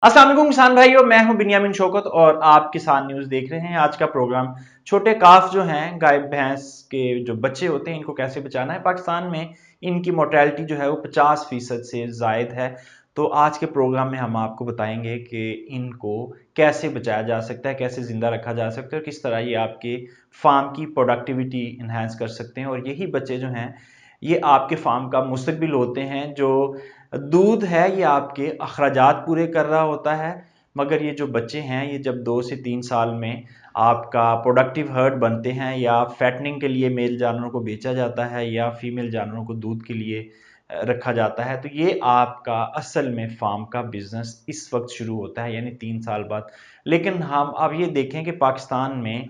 अस्सलाम वालेकुम किसान भाइयों, मैं हूं बिन्यामिन शौकत और आप किसान न्यूज़ देख रहे हैं। आज का प्रोग्राम छोटे काफ जो हैं गाय भैंस के जो बच्चे होते हैं इनको कैसे बचाना है। पाकिस्तान में इनकी मोर्टेलिटी जो है वो 50% से ज़ायद है। तो आज के प्रोग्राम में हम आपको बताएंगे कि इनको कैसे बचाया जा सकता है, कैसे ज़िंदा रखा जा सकता है और किस तरह ये आपके फार्म की प्रोडक्टिविटी इन्हेंस कर सकते हैं। और यही बच्चे जो हैं ये आपके फार्म का मुस्तकबिल होते हैं। जो दूध है ये आपके अखराजात पूरे कर रहा होता है, मगर ये जो बच्चे हैं ये जब 2 से 3 साल में आपका प्रोडक्टिव हर्ड बनते हैं या फैटनिंग के लिए मेल जानवरों को बेचा जाता है या फीमेल जानवरों को दूध के लिए रखा जाता है, तो ये आपका असल में फार्म का बिजनेस इस वक्त शुरू होता है, यानी 3 साल बाद। लेकिन हम अब ये देखें कि पाकिस्तान में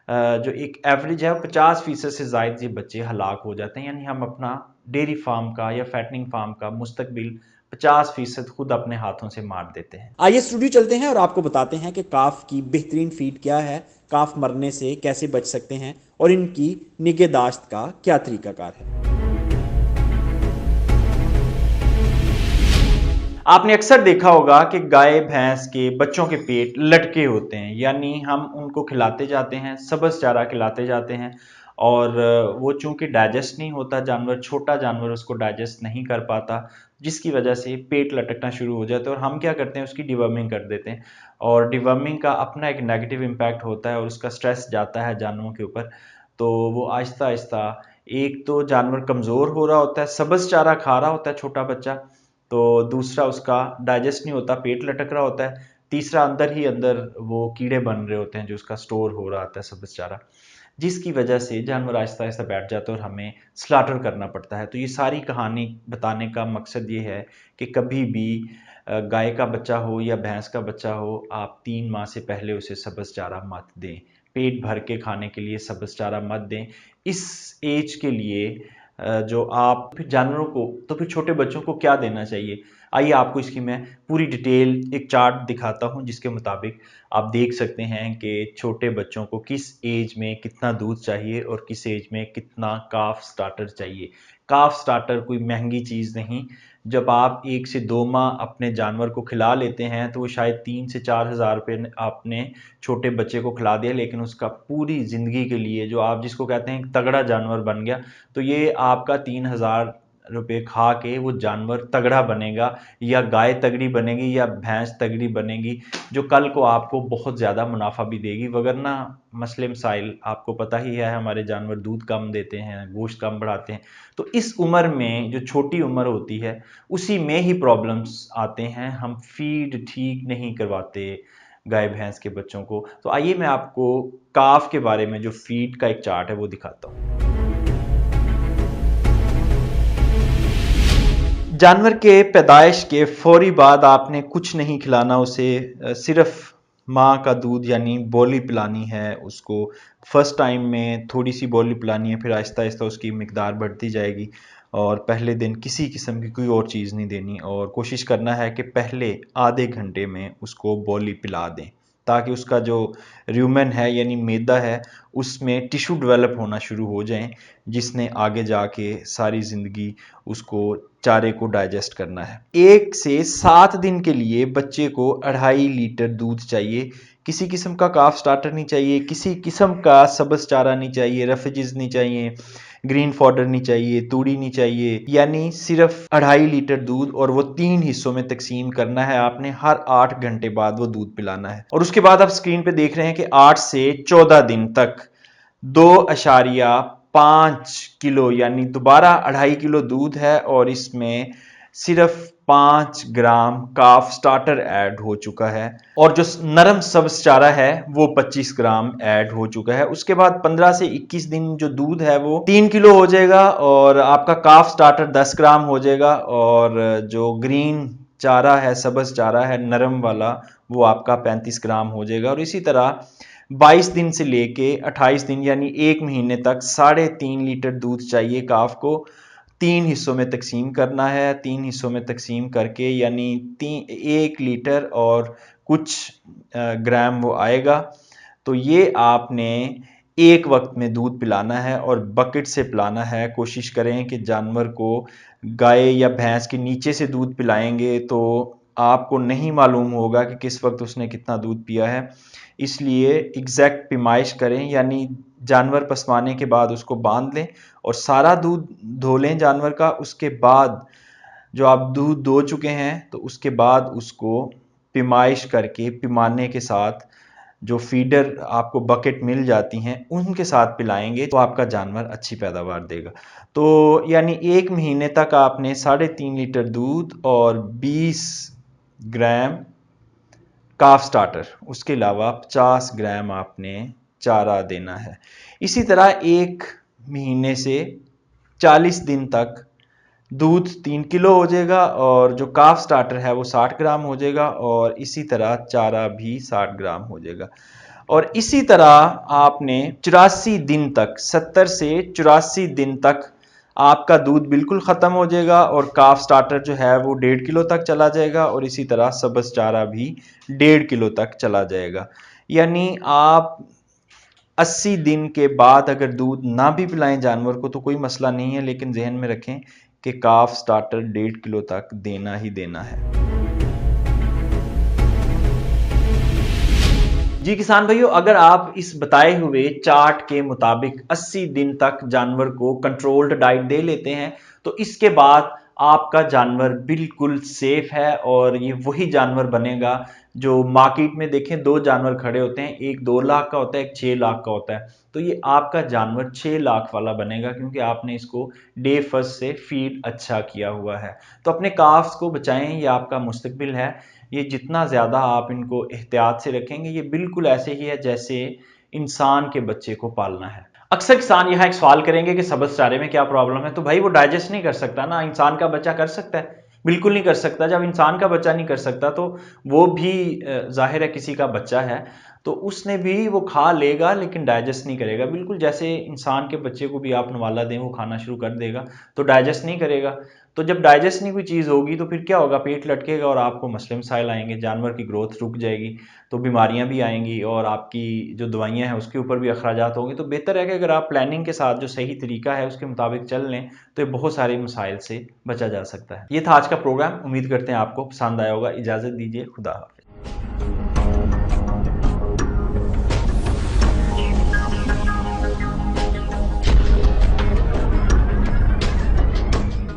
जो एक एवरेज है वो 50% से ज़ायद ये बच्चे हलाक हो जाते हैं। यानी हम अपना डेयरी फार्म का या फैटनिंग फार्म का मुस्तकबिल 50% खुद अपने हाथों से मार देते हैं। आइए स्टूडियो चलते हैं और आपको बताते हैं कि काफ की बेहतरीन फीड क्या है, काफ मरने से कैसे बच सकते हैं और इनकी निगहदाश्त का क्या तरीकाकार है। आपने अक्सर देखा होगा कि गाय भैंस के बच्चों के पेट लटके होते हैं, यानी हम उनको खिलाते जाते हैं, सब्ज़ चारा खिलाते जाते हैं और वो चूंकि डाइजेस्ट नहीं होता, जानवर छोटा जानवर उसको डाइजेस्ट नहीं कर पाता, जिसकी वजह से पेट लटकना शुरू हो जाता है। और हम क्या करते हैं, उसकी डिवर्मिंग कर देते हैं और डिवर्मिंग का अपना एक नेगेटिव इम्पैक्ट होता है और उसका स्ट्रेस जाता है जानवरों के ऊपर। तो वो आहिस्ता आहिस्ता एक तो जानवर कमज़ोर हो रहा होता है, सब्ज़ चारा खा रहा होता है छोटा बच्चा, तो दूसरा उसका डाइजेस्ट नहीं होता, पेट लटक रहा होता है, तीसरा अंदर ही अंदर वो कीड़े बन रहे होते हैं जो उसका स्टोर हो रहा होता है सब्ज़ चारा, जिसकी वजह से जानवर आहिस्ता आहिस्ता बैठ जाता है और हमें स्लाटर करना पड़ता है। तो ये सारी कहानी बताने का मकसद ये है कि कभी भी गाय का बच्चा हो या भैंस का बच्चा हो, आप 3 माह से पहले उसे सब्ज़ चारा मत दें। पेट भर के खाने के लिए सब्ज़ चारा मत दें। इस एज के लिए जो आप फिर जानवरों को, तो फिर छोटे बच्चों को क्या देना चाहिए। आइए आपको इसकी मैं पूरी डिटेल एक चार्ट दिखाता हूं, जिसके मुताबिक आप देख सकते हैं कि छोटे बच्चों को किस एज में कितना दूध चाहिए और किस एज में कितना काफ स्टार्टर चाहिए। काफ स्टार्टर कोई महंगी चीज़ नहीं। जब आप 1 से 2 माह अपने जानवर को खिला लेते हैं तो वो शायद 3 से 4 हज़ार रुपये आपने छोटे बच्चे को खिला दिया, लेकिन उसका पूरी ज़िंदगी के लिए जो आप जिसको कहते हैं तगड़ा जानवर बन गया, तो ये आपका 3 हज़ार रुपये खा के वो जानवर तगड़ा बनेगा, या गाय तगड़ी बनेगी या भैंस तगड़ी बनेगी, जो कल को आपको बहुत ज़्यादा मुनाफा भी देगी। वगरना मसले मसाइल आपको पता ही है, हमारे जानवर दूध कम देते हैं, गोश्त कम बढ़ाते हैं। तो इस उम्र में जो छोटी उम्र होती है उसी में ही प्रॉब्लम्स आते हैं, हम फीड ठीक नहीं करवाते गाय भैंस के बच्चों को। तो आइए मैं आपको काफ के बारे में जो फीड का एक चार्ट है वो दिखाता हूँ। जानवर के पैदाइश के फौरी बाद आपने कुछ नहीं खिलाना उसे, सिर्फ माँ का दूध यानी बोली पिलानी है उसको। फर्स्ट टाइम में थोड़ी सी बोली पिलानी है, फिर आहिस्ता आहिस्ता उसकी मिकदार बढ़ती जाएगी और पहले दिन किसी किस्म की कोई और चीज़ नहीं देनी और कोशिश करना है कि पहले आधे घंटे में उसको बोली पिला दें, ताकि उसका जो र्यूमेन है यानी मैदा है उसमें टिश्यू डेवलप होना शुरू हो जाएं, जिसने आगे जाके सारी ज़िंदगी उसको चारे को डाइजेस्ट करना है। 1 से 7 दिन के लिए बच्चे को 2.5 लीटर दूध चाहिए। किसी किस्म का काफ स्टार्टर नहीं चाहिए, किसी किस्म का सब्ज़ चारा नहीं चाहिए, रफेजेस नहीं चाहिए, ग्रीन फॉडर नहीं चाहिए, तूड़ी नहीं चाहिए, यानी सिर्फ 2.5 लीटर दूध, और वो 3 हिस्सों में तकसीम करना है आपने। हर 8 घंटे बाद वो दूध पिलाना है और उसके बाद आप स्क्रीन पे देख रहे हैं कि 8 से 14 दिन तक 2.5 किलो यानी दोबारा 2.5 किलो दूध है और इसमें सिर्फ 5 ग्राम काफ स्टार्टर ऐड हो चुका है और जो नरम सब्ज चारा है वो 25 ग्राम ऐड हो चुका है। उसके बाद 15 से 21 दिन जो दूध है वो 3 किलो हो जाएगा और आपका काफ स्टार्टर 10 ग्राम हो जाएगा और जो ग्रीन चारा है, सब्ज चारा है नरम वाला, वो आपका 35 ग्राम हो जाएगा। और इसी तरह 22 दिन से लेके 28 दिन यानी 1 महीने तक 3.5 लीटर दूध चाहिए काफ को। 3 हिस्सों में तकसीम करना है, 3 हिस्सों में तकसीम करके यानी 1 लीटर और कुछ ग्राम वो आएगा। तो ये आपने एक वक्त में दूध पिलाना है और बकेट से पिलाना है। कोशिश करें कि जानवर को गाय या भैंस के नीचे से दूध पिलाएंगे तो आपको नहीं मालूम होगा कि किस वक्त उसने कितना दूध पिया है, इसलिए एग्जैक्ट पिमाइश करें, यानी जानवर पसवाने के बाद उसको बांध लें और सारा दूध धो लें जानवर का। उसके बाद जो आप दूध धो चुके हैं तो उसके बाद उसको पिमाइश करके, पिमाने के साथ जो फीडर आपको बकेट मिल जाती हैं उनके साथ पिलाएंगे तो आपका जानवर अच्छी पैदावार देगा। तो यानी 1 महीने तक आपने 3.5 लीटर दूध और 20 ग्राम काफ स्टार्टर, उसके अलावा 50 ग्राम आपने चारा देना है। इसी तरह 1 महीने से 40 दिन तक दूध 3 किलो हो जाएगा और जो काफ स्टार्टर है वो 60 ग्राम हो जाएगा और इसी तरह चारा भी 60 ग्राम हो जाएगा। और इसी तरह आपने 84 दिन तक, 70 से 84 दिन तक आपका दूध बिल्कुल ख़त्म हो जाएगा और काफ स्टार्टर जो है वो 1.5 किलो तक चला जाएगा और इसी तरह सब्ज़ चारा भी 1.5 किलो तक चला जाएगा। यानी आप 80 दिन के बाद अगर दूध ना भी पिलाएं जानवर को तो कोई मसला नहीं है, लेकिन जहन में रखें कि काफ स्टार्टर 1.5 किलो तक देना ही देना है। जी किसान भाइयों, अगर आप इस बताए हुए चार्ट के मुताबिक 80 दिन तक जानवर को कंट्रोल्ड डाइट दे लेते हैं तो इसके बाद आपका जानवर बिल्कुल सेफ है और ये वही जानवर बनेगा जो मार्केट में देखें 2 जानवर खड़े होते हैं, एक 2 लाख का होता है, एक 6 लाख का होता है, तो ये आपका जानवर 6 लाख वाला बनेगा क्योंकि आपने इसको डे फर्स्ट से फीड अच्छा किया हुआ है। तो अपने काफ्स को बचाएं, ये आपका मुस्तकबिल है। ये जितना ज़्यादा आप इनको एहतियात से रखेंगे ये बिल्कुल ऐसे ही है जैसे इंसान के बच्चे को पालना है। अक्सर किसान यहाँ एक सवाल करेंगे कि सब्ज़ चारे में क्या प्रॉब्लम है, तो भाई वो डाइजेस्ट नहीं कर सकता ना, इंसान का बच्चा कर सकता है? बिल्कुल नहीं कर सकता। जब इंसान का बच्चा नहीं कर सकता तो वो भी जाहिर है किसी का बच्चा है, तो उसने भी वो खा लेगा लेकिन डाइजेस्ट नहीं करेगा। बिल्कुल जैसे इंसान के बच्चे को भी आप नवाला दें वो खाना शुरू कर देगा तो डाइजेस्ट नहीं करेगा। तो जब डाइजेस्ट नहीं कोई चीज़ होगी तो फिर क्या होगा, पेट लटकेगा और आपको मसले मसाइल आएंगे, जानवर की ग्रोथ रुक जाएगी, तो बीमारियां भी आएंगी और आपकी जो दवाइयां हैं उसके ऊपर भी अखराजात होंगे। तो बेहतर है कि अगर आप प्लानिंग के साथ जो सही तरीका है उसके मुताबिक चल लें तो ये बहुत सारे मसाइल से बचा जा सकता है। ये था आज का प्रोग्राम, उम्मीद करते हैं आपको पसंद आया होगा। इजाज़त दीजिए, खुदा हाफ़िज़।